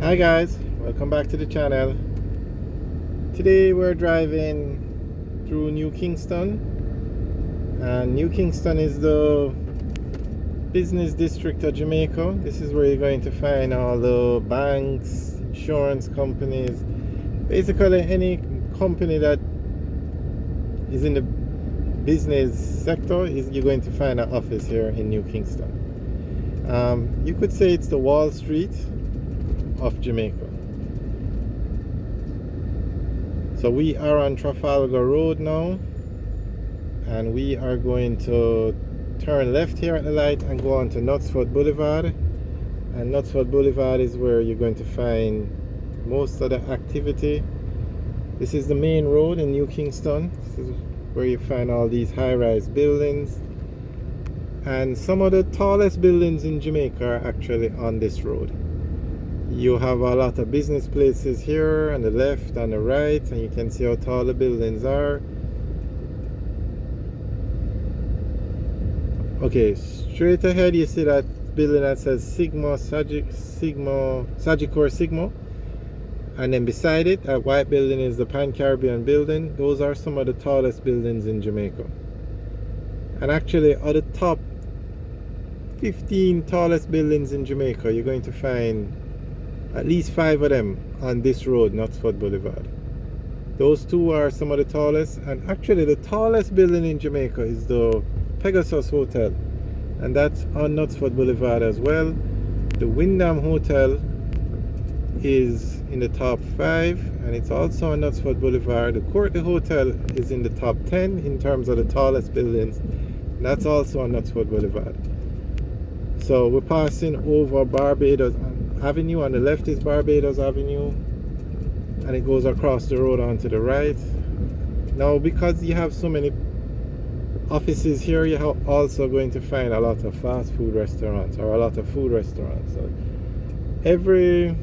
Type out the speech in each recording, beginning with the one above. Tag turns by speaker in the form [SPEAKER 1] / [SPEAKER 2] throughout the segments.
[SPEAKER 1] Hi guys, welcome back to the channel. Today we're driving through New Kingston, and New Kingston is the business district of Jamaica. This is where you're going to find all the banks, insurance companies, basically any company that is in the business sector you're going to find an office here in New Kingston. You could say it's the Wall Street of Jamaica. So we are on Trafalgar Road now, and we are going to turn left here at the light and go on to Knutsford Boulevard. And Knutsford Boulevard is where you're going to find most of the activity. This is the main road in New Kingston. This is where you find all these high-rise buildings, and some of the tallest buildings in Jamaica are actually on this road. You have a lot of business places here on the left and the right, and you can see how tall the buildings are. Okay, straight ahead you see that building that says Sagicor Sigma, and then beside it, that white building is the Pan Caribbean building. Those are some of the tallest buildings in Jamaica. And actually, at the top 15 tallest buildings in Jamaica, you're going to find at least 5 of them on this road, Knutsford Boulevard. Those two are some of the tallest, and actually the tallest building in Jamaica is the Pegasus Hotel, and that's on Knutsford Boulevard as well. The Wyndham Hotel is in the top 5, and it's also on Knutsford Boulevard. The Courtney Hotel is in the top 10 in terms of the tallest buildings, and that's also on Knutsford Boulevard. So we're passing over Barbados Avenue. On the left is Barbados Avenue, and it goes across the road onto the right. Now, because you have so many offices here, you're also going to find a lot of fast food restaurants, or a lot of food restaurants. So every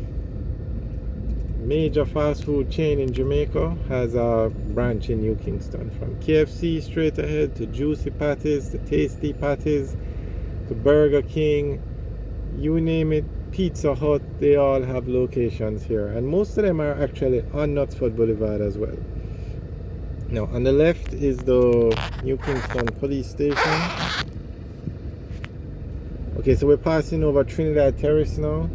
[SPEAKER 1] major fast food chain in Jamaica has a branch in New Kingston, from KFC straight ahead to Juicy Patties, to Tasty Patties, to Burger King, you name it, Pizza Hut, they all have locations here, and most of them are actually on Knutsford Boulevard as well. Now on the left is the New Kingston Police Station. Okay, so we're passing over Trinidad Terrace now.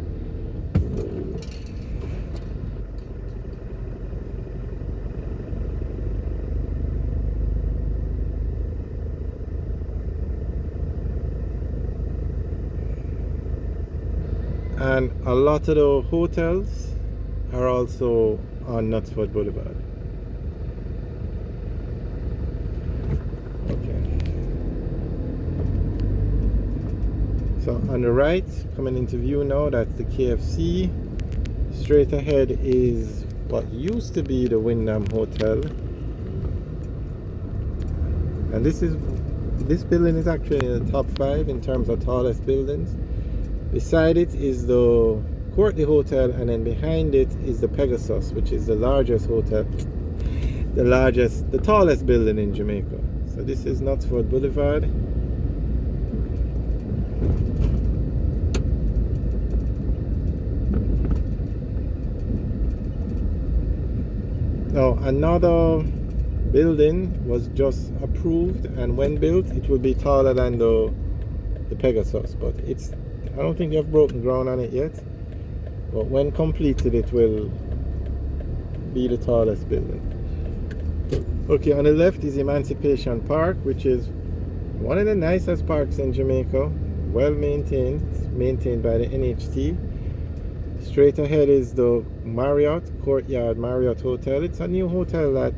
[SPEAKER 1] And a lot of the hotels are also on Knutsford Boulevard. Okay. So on the right, coming into view now, that's the KFC. Straight ahead is what used to be the Wyndham Hotel. And this building is actually in the top 5 in terms of tallest buildings. Beside it is the Courtney Hotel, and then behind it is the Pegasus, which is the largest hotel, the tallest building in Jamaica. So this is Knutsford Boulevard. Now another building was just approved, and when built it will be taller than the Pegasus, but I don't think they've broken ground on it yet, but when completed it will be the tallest building. Okay, on the left is Emancipation Park, which is one of the nicest parks in Jamaica, well maintained. It's maintained by the NHT. Straight ahead is the Courtyard Marriott Hotel. It's a new hotel that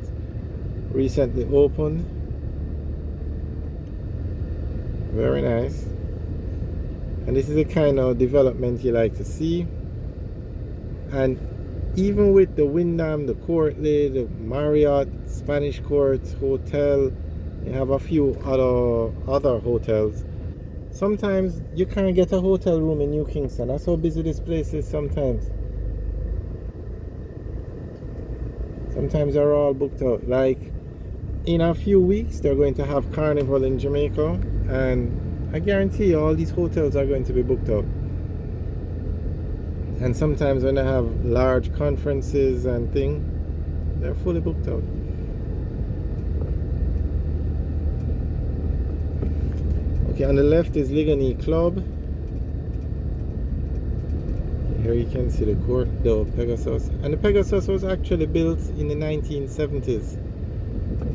[SPEAKER 1] recently opened. Very nice. And this is the kind of development you like to see. And even with the Wyndham, the Courtney, the Marriott, Spanish Court Hotel, you have a few other hotels. Sometimes you can't get a hotel room in New Kingston. That's how busy this place is sometimes. Sometimes they're all booked out. Like in a few weeks, they're going to have Carnival in Jamaica, and I guarantee you all these hotels are going to be booked out. And sometimes when they have large conferences and thing, they're fully booked out. Okay, on the left is Ligani Club. Here you can see the court, the Pegasus. And the Pegasus was actually built in the 1970s.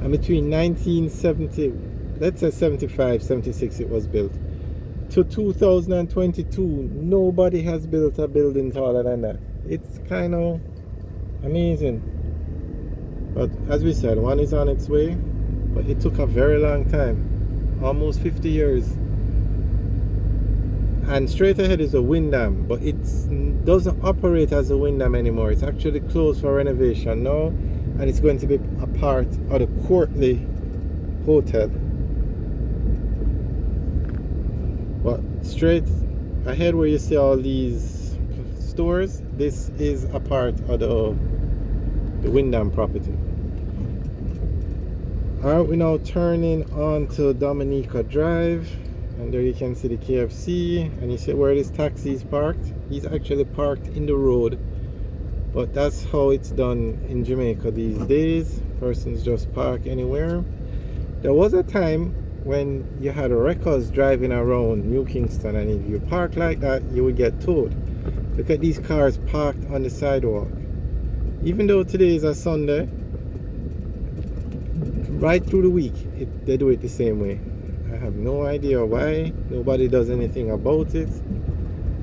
[SPEAKER 1] And between 1970, let's say 75, 76 it was built, to 2022, nobody has built a building taller than that. It's kind of amazing. But as we said, one is on its way, but it took a very long time, almost 50 years. And straight ahead is a wind dam, but it doesn't operate as a wind dam anymore. It's actually closed for renovation now, and it's going to be a part of the Courtly Hotel. But straight ahead where you see all these stores, this is a part of the wind dam property. Alright, we're now turning on to Dominica Drive. And there you can see the KFC, and you see where this taxi is parked. He's actually parked in the road, but that's how it's done in Jamaica these days. Persons just park anywhere. There was a time when you had wreckers driving around New Kingston, and if you park like that, you would get towed. Look at these cars parked on the sidewalk. Even though today is a Sunday, right through the week, they do it the same way. I have no idea why. Nobody does anything about it,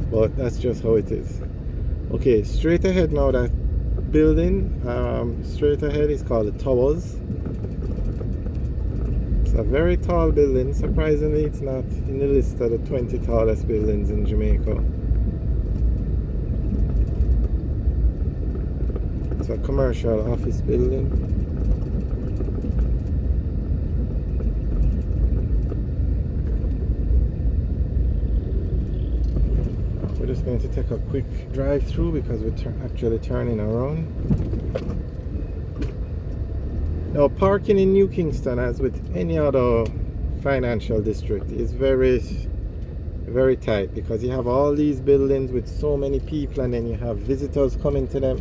[SPEAKER 1] but that's just how it is. Okay, straight ahead now, that building, straight ahead is called the Towers. It's a very tall building. Surprisingly, it's not in the list of the 20 tallest buildings in Jamaica. It's a commercial office building. We're just going to take a quick drive through because we're actually turning around. Now, parking in New Kingston, as with any other financial district, is very, very tight because you have all these buildings with so many people, and then you have visitors coming to them.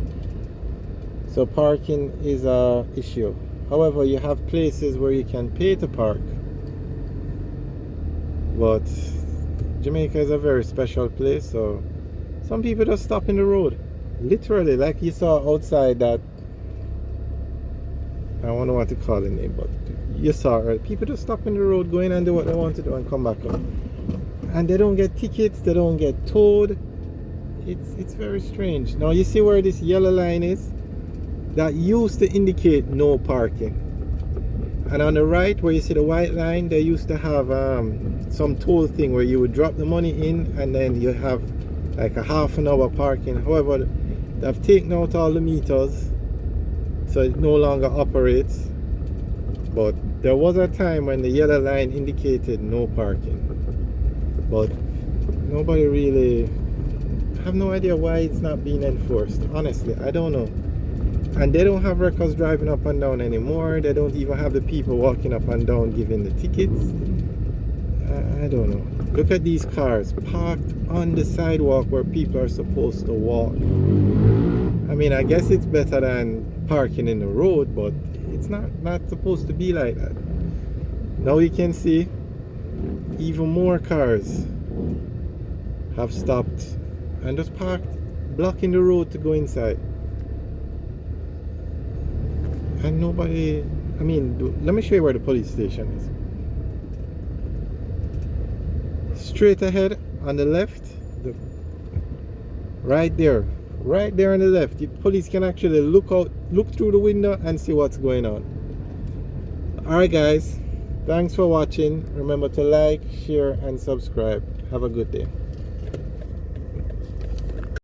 [SPEAKER 1] So parking is a issue. However, you have places where you can pay to park, but Jamaica is a very special place, so some people just stop in the road, literally, like you saw outside that, I don't know what to call the name, but you saw it. People just stop in the road, go in and do what they want to do and come back out, and they don't get tickets, they don't get towed. It's very strange. Now you see where this yellow line is? That used to indicate no parking. And on the right where you see the white line, they used to have some toll thing where you would drop the money in and then you have like a half an hour parking. However, they've taken out all the meters, so it no longer operates. But there was a time when the yellow line indicated no parking, but nobody really, I have no idea why it's not being enforced. Honestly, I don't know. And they don't have records driving up and down anymore. They don't even have the people walking up and down giving the tickets. I don't know. Look at these cars parked on the sidewalk where people are supposed to walk. I mean, I guess it's better than parking in the road, but it's not supposed to be like that. Now you can see even more cars have stopped and just parked, blocking the road to go inside. And nobody, I mean, let me show you where the police station is. Straight ahead on the left, right there on the left, the police can actually look through the window and see what's going on. Alright guys, thanks for watching. Remember to like, share and subscribe. Have a good day.